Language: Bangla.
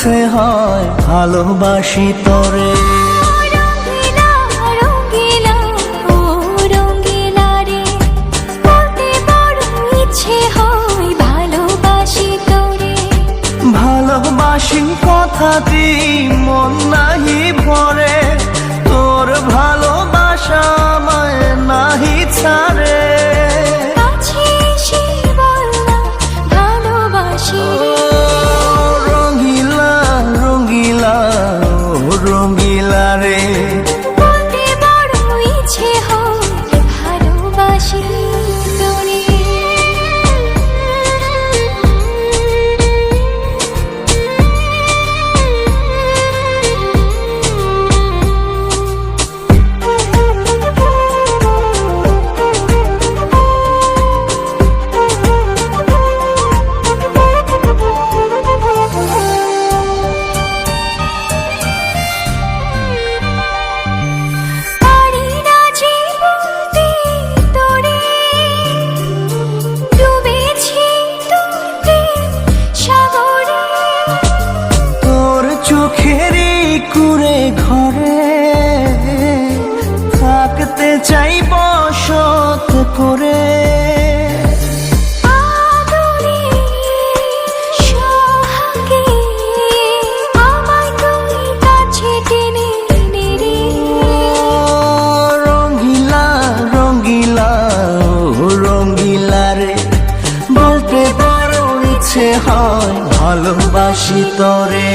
ইচ্ছে হয় ভালোবাসি তোরে। রঙ্গিলা রঙ্গিলা ও রঙ্গিলা রে, বলতে বড় ইচ্ছে হয় ভালোবাসি তোরে। ভালোবাসি কথাটি মন নাহি ভরে, তোর ভালোবাসা আমায় নাহি ছাড়ে। কাছে এসে বললাম ভালোবাসি রে। রঙ্গিলা রঙ্গিলা ও রঙ্গিলা রে, বলতে বড় ইচ্ছে হয় ভালোবাসি তোরে। পারি না যে বলতে তোরে, ডুবেছি তোর প্রেম সাগরে। তোর চোখেরই কুঁড়ে ঘরে থাকতে চাই বসত করে। আদরে সোহাগে আমায় তুই কাছে টেনে নে রে। রঙ্গিলা রঙ্গিলা ও রঙ্গিলা রে, বলতে বড় ইচ্ছে হয় ভালোবাসি তোরে।